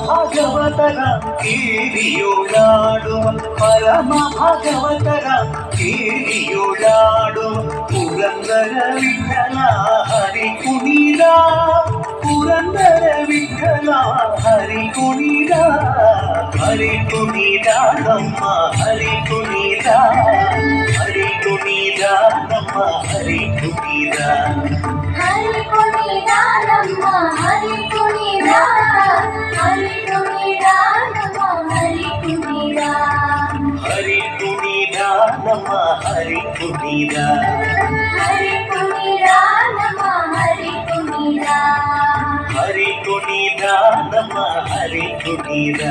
ಭಾಗವತರ ಕೀರಿಯುಳಾಡುವ ಪರಮ ಭಾಗವತರ ಕೀರಿಯುಳಾಡುವ ಪುರಂದರ ವಿಠಲ ಹರಿ ಕುಣಿದ ಪುರಂದರ ವಿಠಲ ಹರಿ ಕುಣಿದ ಹರಿ ಕುಣಿದ ನಮ್ಮ ಹರಿ ಕುಣಿದ ಹರಿ ಕುಣಿದ ನಮ್ಮ ಹರಿ ಕುಣಿದ ಹರಿ ಕುಣಿದ ನಮ್ಮ ಹರಿ ಕುಣಿದ ಹರಿ ಕುಣಿದ ನಮ್ಮ ಹರಿ ಕುಣಿದ ಹರಿ ಕುಣಿದ ನಮ್ಮ ಹರಿ ಕುಣಿದ ಹರಿ ಕುಣಿದ ನಮ್ಮ ಹರಿ ಕುಣಿದ ಹರಿ ಕುಣಿದ ನಮ್ಮ ಹರಿ ಕುಣಿದ